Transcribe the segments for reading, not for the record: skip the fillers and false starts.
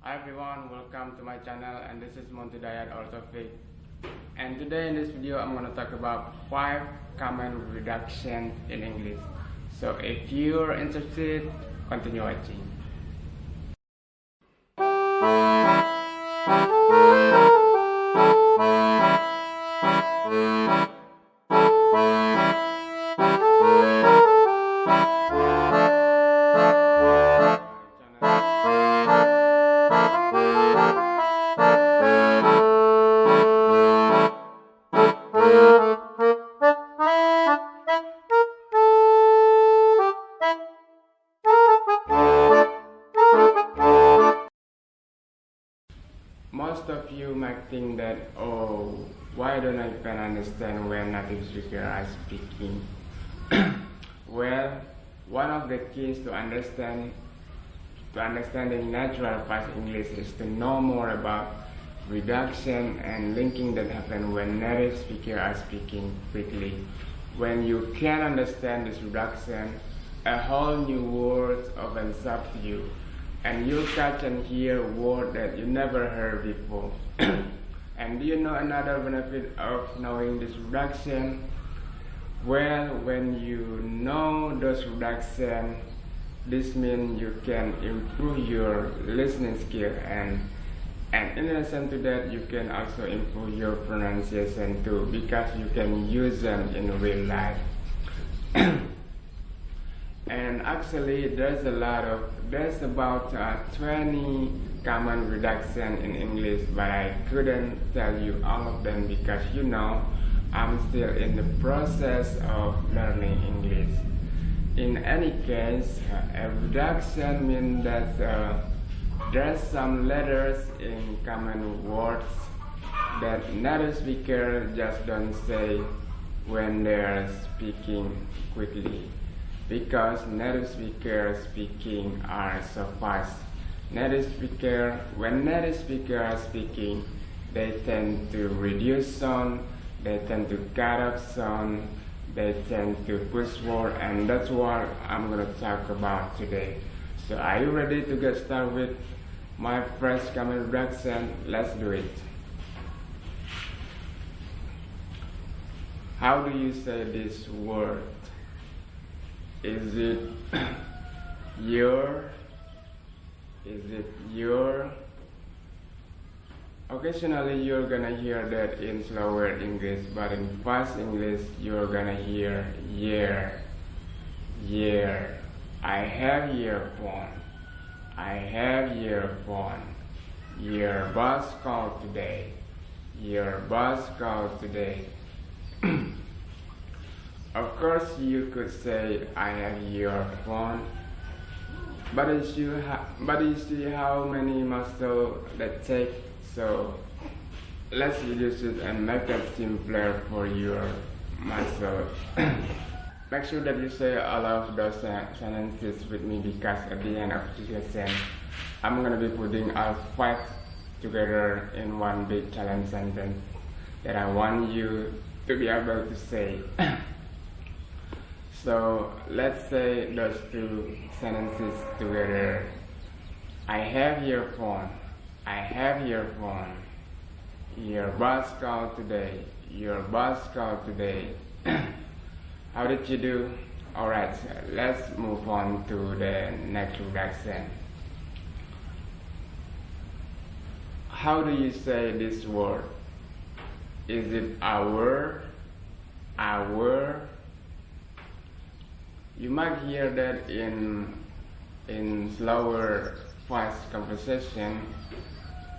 Hi everyone, welcome to my channel, and this is Mon T also Fake. And today in this video I'm going to talk about 5 common reductions in English. So if you're interested, continue watching. Most of you might think that, oh, why don't I even understand when native speakers are speaking? Well, one of the keys to understanding natural fast English is to know more about reduction and linking that happen when native speakers are speaking quickly. When you can understand this reduction, a whole new world opens up to you, and you catch and hear words that you never heard before. And do you know another benefit of knowing this reduction? Well, when you know those reduction, this means you can improve your listening skill, and in addition to that, you can also improve your pronunciation too, because you can use them in real life. And actually, there's about 20 common reductions in English, but I couldn't tell you all of them because I'm still in the process of learning English. In any case, a reduction means that there's some letters in common words that native speakers just don't say when they're speaking quickly, because native speakers speaking are so fast. When native speakers are speaking, they tend to reduce sound, they tend to cut off sound, they tend to push word, and that's what I'm going to talk about today. So are you ready to get started with my first common reduction? Let's do it. How do you say this word? Is it your? Is it your? Occasionally you're gonna hear that in slower English, but in fast English you're gonna hear year. I have earphone. I have earphone. Your boss called today. Your boss called today. Of course, you could say I have your phone, but you see how many muscles that take. So let's reduce it and make it simpler for your muscle. Make sure that you say all of those sentences with me, because at the end of this lesson, I'm gonna be putting all 5 together in one big challenge sentence that I want you to be able to say. So let's say those 2 sentences together. I have your phone. I have your phone. Your boss called today. Your boss called today. How did you do? Alright, let's move on to the next reduction. How do you say this word? Is it our? Our? You might hear that in slower, fast conversation,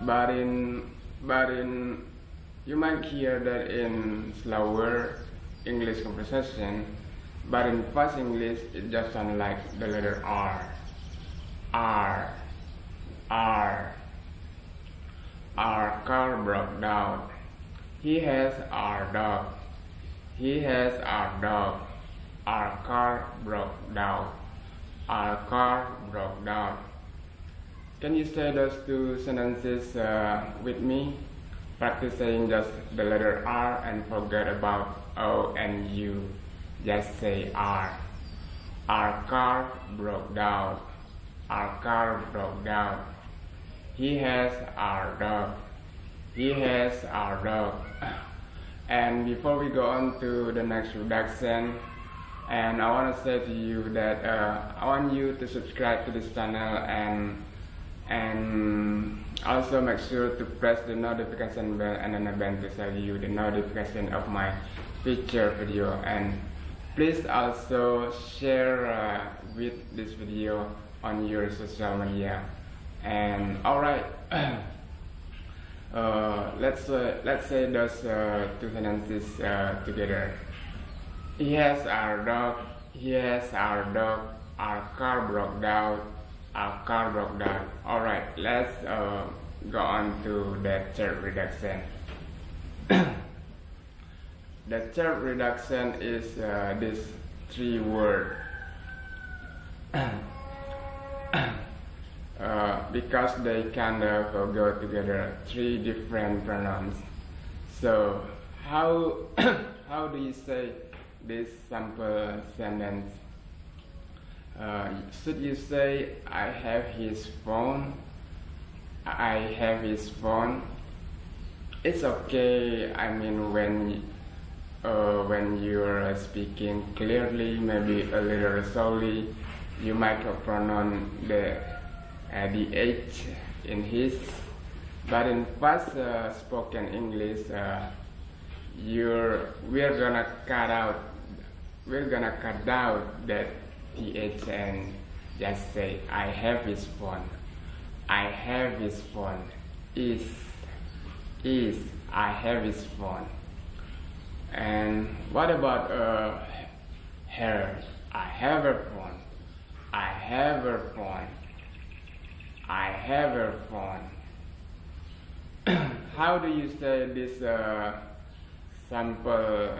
but you might hear that in slower English conversation, but in fast English it just sounds like the letter R. R. Our car broke down. He has our dog. He has our dog. Our car broke down. Our car broke down. Can you say those 2 sentences with me? Practice saying just the letter R and forget about O and U. Just say R. Our car broke down. Our car broke down. He has our dog. He has our dog. And before we go on to the next reduction, and I want to say to you that I want you to subscribe to this channel and also make sure to press the notification bell and then the bell to tell you the notification of my future video. And please also share with this video on your social media. And alright, let's say those two sentences together. He has our dog. He has our dog. Our car broke down. Our car broke down. Alright, let's go on to the third reduction. The third reduction is this three word. Because they kind of go together, three different pronouns. So how do you say this sample sentence? Should you say I have his phone? I have his phone. It's okay. I mean, when you're speaking clearly, maybe a little slowly, you might pronounce the H in his. But in fast spoken English, we're gonna cut out that TH and just say I have his phone. I have his phone. Is I have his phone. And what about her? I have her phone. I have her phone. I have her phone. How do you say this sample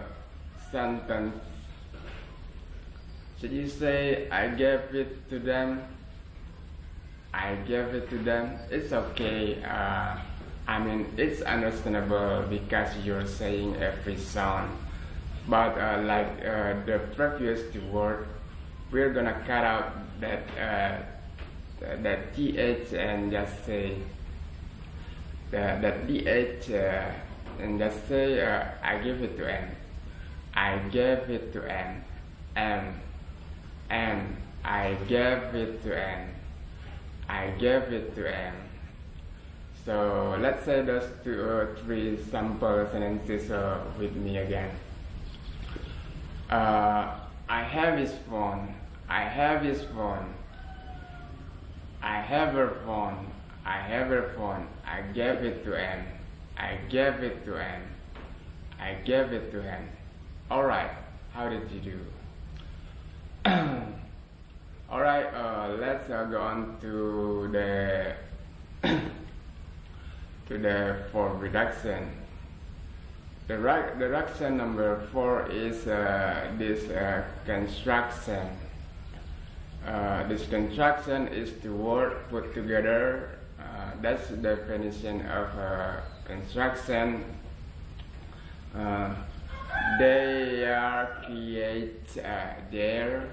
sentence? Should you say I gave it to them? I gave it to them. It's okay. I mean, it's understandable because you're saying every sound. But like the previous two words, we're gonna cut out that TH and just say that DH and just say I give it to M. I gave it to M. M. I gave it to M. I gave it to M. So let's say those two or three sample sentences with me again. I have his phone. I have his phone. I have her phone. I have her phone. I gave it to M. I gave it to M. I gave it to him. Alright, how did you do? Alright, let's go on to the fourth reduction. The reduction number 4 is this construction. This construction is the word put together. That's the definition of construction. They are create there.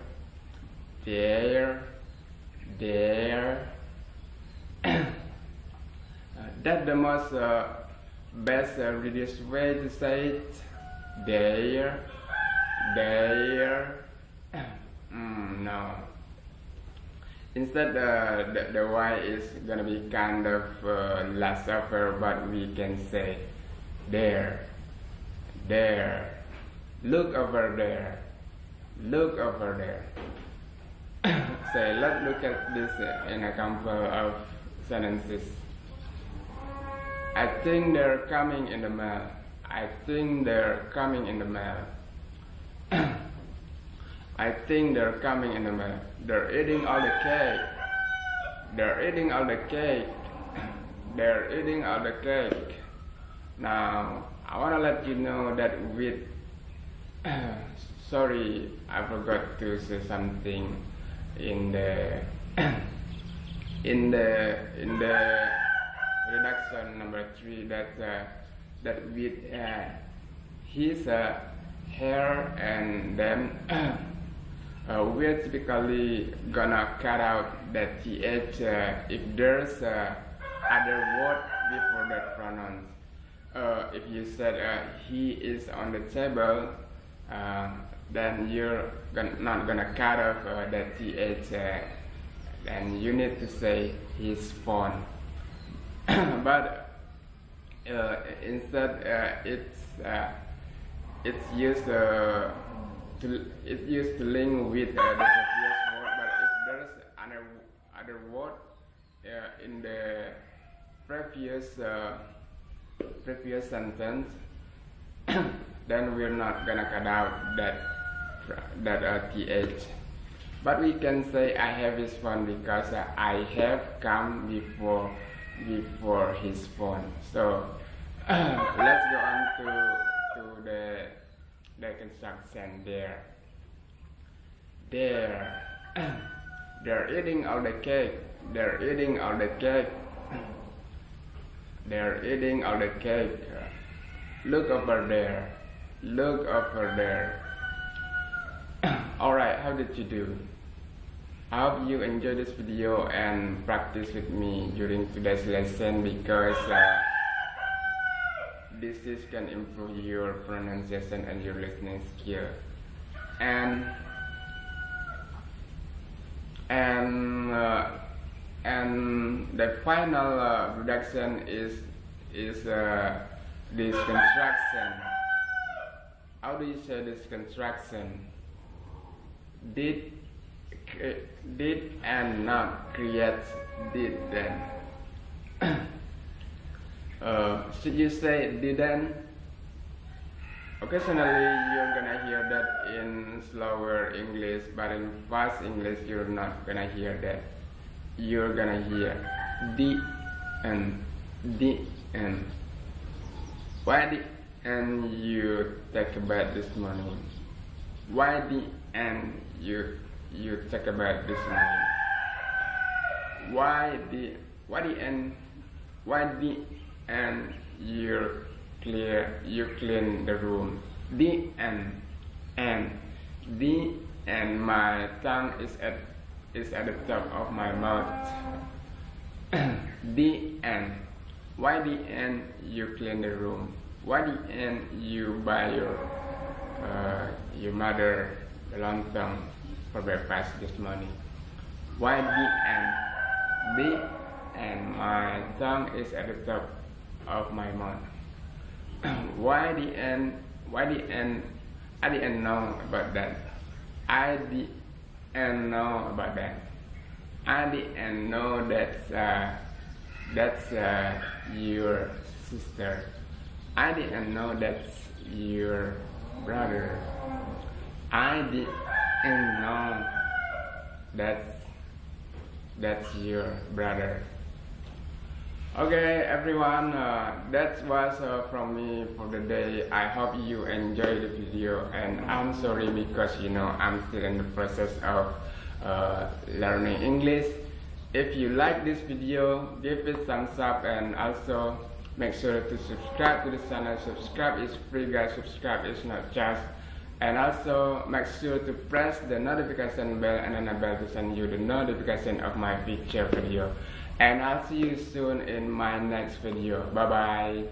That's the most best reduced way to say it. There. No. Instead, the Y is gonna be kind of less upper, but we can say there. Look over there. Look over there. So let's look at this in a couple of sentences. I think they're coming in the mail. I think they're coming in the mail. I think they're coming in the mail. They're eating all the cake. They're eating all the cake. They're eating all the cake. Now, I want to let you know that with sorry, I forgot to say something in the reduction number 3 that with his hair and then we're typically gonna cut out the TH if there's other word before that pronoun. If you said he is on the table, then you're not gonna cut off that th, and you need to say his phone. But instead, it's used to link with the previous word. But if there's other word in the previous sentence, then we're not gonna cut out that th. But we can say I have his phone because I have come before his phone. So let's go on to the construction there. They're eating all the cake. They're eating all the cake. They're eating all the cake. Look over there. Look over there. Alright, how did you do? I hope you enjoyed this video and practice with me during today's lesson, because this can improve your pronunciation and your listening skill. And the final reduction is this construction. How do you say this construction? Did and not creates did then. Should you say didn't? Occasionally you're gonna hear that in slower English, but in fast English you're not gonna hear that. You're gonna hear the and. Why the and you take a bath this morning? Why the and you take a bath this morning? Why the and you clean the room? The and my tongue is at the top of my mouth. The and. Why the and you clean the room? Why the and you buy your mother the lontong for breakfast this morning? Why the and my tongue is at the top of my mouth? Why the and I didn't know about that. I didn't know about that. I didn't know that's your sister. I didn't know that's your brother. I didn't know that's your brother. Okay, everyone, that was from me for the day. I hope you enjoyed the video, and I'm sorry because I'm still in the process of learning English. If you like this video, give it thumbs up, and also make sure to subscribe to the channel. Subscribe is free, guys. Subscribe is not charged. And also make sure to press the notification bell and then a bell to send you the notification of my future video. And I'll see you soon in my next video. Bye bye.